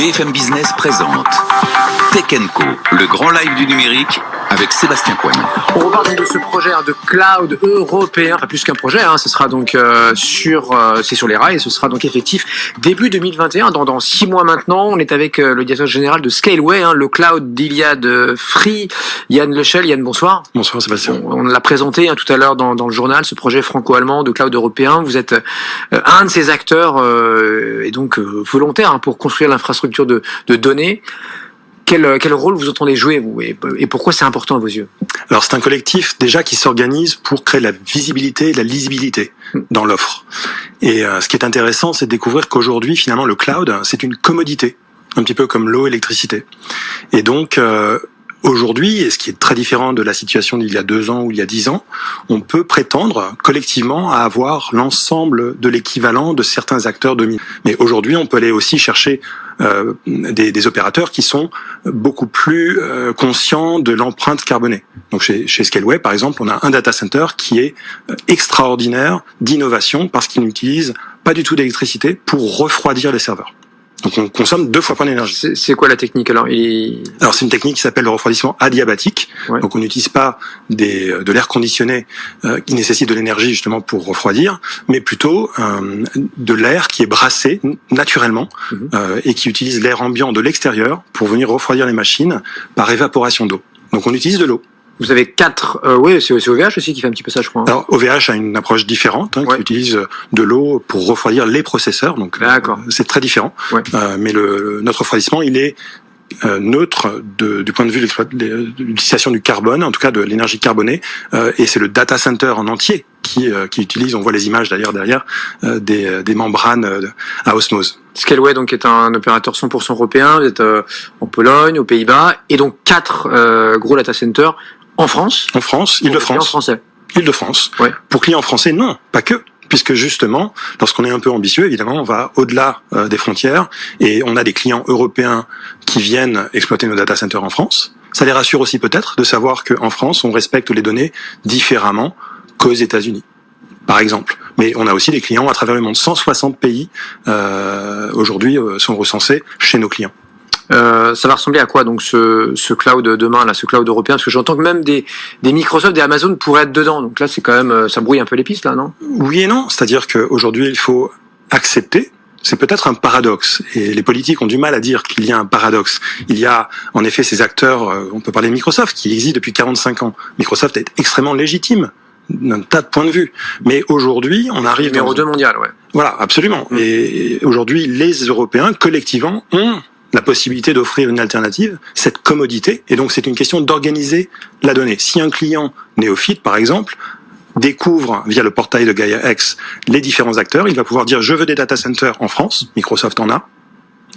BFM Business présente Tech & Co, le grand live du numérique avec Sébastien Coignon. On reparle donc de ce projet de cloud européen, enfin plus qu'un projet, ce sera donc c'est sur les rails et ce sera donc effectif début 2021, dans 6 mois maintenant. On est avec le directeur général de Scaleway, le cloud d'Iliad Free, Yann Lechel. Yann, bonsoir. Bonsoir Sébastien. On l'a présenté tout à l'heure dans le journal, ce projet franco-allemand de cloud européen. Vous êtes un de ces acteurs et donc volontaire pour construire l'infrastructure de données. Quel rôle vous entendez jouer, vous, et pourquoi c'est important à vos yeux? Alors c'est un collectif déjà qui s'organise pour créer la visibilité et la lisibilité dans l'offre. Et ce qui est intéressant, c'est de découvrir qu'aujourd'hui, finalement, le cloud, c'est une commodité, un petit peu comme l'eau et l'électricité. Et donc, aujourd'hui, et ce qui est très différent de la situation d'il y a 2 ans ou il y a 10 ans, on peut prétendre collectivement à avoir l'ensemble de l'équivalent de certains acteurs dominants. Mais aujourd'hui, on peut aller aussi chercher des opérateurs qui sont beaucoup plus conscients de l'empreinte carbonée. Donc chez Scaleway, par exemple, on a un data center qui est extraordinaire d'innovation parce qu'il n'utilise pas du tout d'électricité pour refroidir les serveurs. Donc on consomme 2 fois moins d'énergie. C'est quoi la technique alors? Alors c'est une technique qui s'appelle le refroidissement adiabatique. Ouais. Donc on n'utilise pas de l'air conditionné qui nécessite de l'énergie justement pour refroidir, mais plutôt de l'air qui est brassé naturellement et qui utilise l'air ambiant de l'extérieur pour venir refroidir les machines par évaporation d'eau. Donc on utilise de l'eau. Vous avez 4... oui, c'est OVH aussi qui fait un petit peu ça, je crois. Alors OVH a une approche différente, qui utilise de l'eau pour refroidir les processeurs, donc c'est très différent. Ouais. Mais notre refroidissement, il est neutre du point de vue de l'utilisation du carbone, en tout cas de l'énergie carbonée, et c'est le data center en entier qui utilise, on voit les images d'ailleurs derrière, des membranes à osmose. Scaleway donc est un opérateur 100% européen, vous êtes en Pologne, aux Pays-Bas, et donc 4 gros data centers en France. En France, Île-de-France. Français. Île-de-France. Ouais. Pour clients français, non, pas que. Puisque justement, lorsqu'on est un peu ambitieux, évidemment, on va au-delà des frontières et on a des clients européens qui viennent exploiter nos data centers en France. Ça les rassure aussi peut-être de savoir qu'en France, on respecte les données différemment qu'aux États-Unis, par exemple. Mais on a aussi des clients à travers le monde. 160 pays aujourd'hui sont recensés chez nos clients. Ça va ressembler à quoi donc ce cloud demain, ce cloud européen? Parce que j'entends que même des Microsoft, des Amazon pourraient être dedans. Donc là, c'est quand même, ça brouille un peu les pistes, là, non? Oui et non. C'est-à-dire qu'aujourd'hui, il faut accepter. C'est peut-être un paradoxe. Et les politiques ont du mal à dire qu'il y a un paradoxe. Il y a, en effet, ces acteurs, on peut parler de Microsoft, qui existe depuis 45 ans. Microsoft est extrêmement légitime d'un tas de points de vue. Mais aujourd'hui, on arrive... Numéro 2 mondial, ouais. Voilà, absolument. Et aujourd'hui, les Européens, collectivement, ont la possibilité d'offrir une alternative, cette commodité, et donc c'est une question d'organiser la donnée. Si un client néophyte, par exemple, découvre via le portail de Gaia-X les différents acteurs, il va pouvoir dire je veux des data centers en France, Microsoft en a,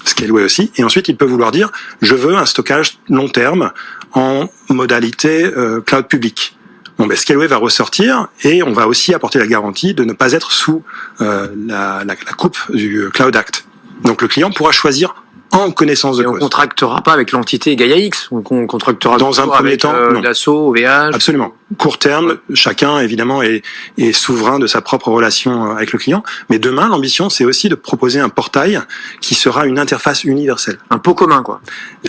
Scaleway aussi, et ensuite il peut vouloir dire je veux un stockage long terme en modalité cloud public. Bon, Scaleway va ressortir et on va aussi apporter la garantie de ne pas être sous la coupe du Cloud Act. Donc le client pourra choisir en connaissance de cause. On contractera pas avec l'entité Gaia-X, on contractera dans un premier temps, Dassault, OVH. Absolument. Court terme, chacun évidemment est souverain de sa propre relation avec le client, mais demain l'ambition c'est aussi de proposer un portail qui sera une interface universelle. Un pot commun quoi.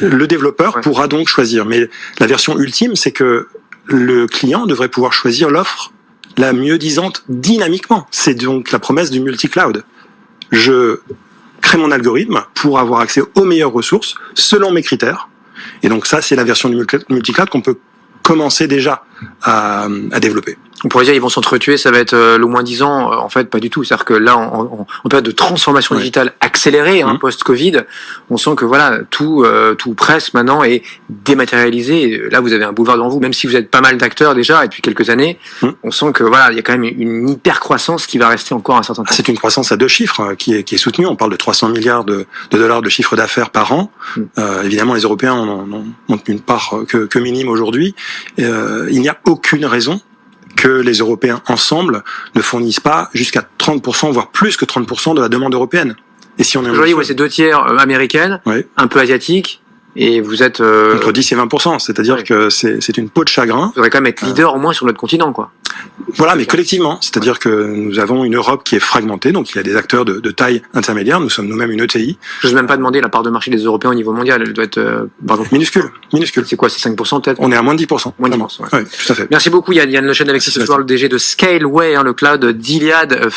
Le développeur pourra donc choisir, mais la version ultime c'est que le client devrait pouvoir choisir l'offre la mieux disante dynamiquement. C'est donc la promesse du multi-cloud. Je crée mon algorithme pour avoir accès aux meilleures ressources selon mes critères. Et donc ça, c'est la version du multi-cloud qu'on peut commencer déjà à développer. On pourrait dire ils vont s'entretuer, ça va être le moins 10 ans. En fait, pas du tout. C'est-à-dire que là, en période de transformation digitale accélérée, post-Covid, on sent que voilà, tout presse maintenant est dématérialisé. Là, vous avez un boulevard devant vous, même si vous êtes pas mal d'acteurs déjà, et depuis quelques années, on sent que voilà, il y a quand même une hyper croissance qui va rester encore un certain temps. C'est une croissance à 2 chiffres qui est soutenue. On parle de 300 milliards de dollars de chiffre d'affaires par an. Évidemment, les Européens ont une part que minime aujourd'hui. Il n'y a aucune raison que les Européens ensemble ne fournissent pas jusqu'à 30%, voire plus que 30% de la demande européenne. Et si on est aujourd'hui, c'est 2 tiers américaines, un peu asiatiques, Et vous êtes entre 10 et 20%, c'est-à-dire que c'est une peau de chagrin. Vous devriez quand même être leader au moins sur notre continent, quoi. Voilà, mais collectivement, c'est-à-dire que nous avons une Europe qui est fragmentée, donc il y a des acteurs de taille intermédiaire. Nous sommes nous-mêmes une ETI. Je n'ose même pas demander la part de marché des Européens au niveau mondial. Elle doit être minuscule. C'est quoi, c'est 5% peut-être? On est à moins de 10%. Moins de 10%. Ouais, tout à fait. Merci beaucoup Yann. Yann Lechen, Alexis ce soir, le DG de Scaleway, le cloud d'Iliad.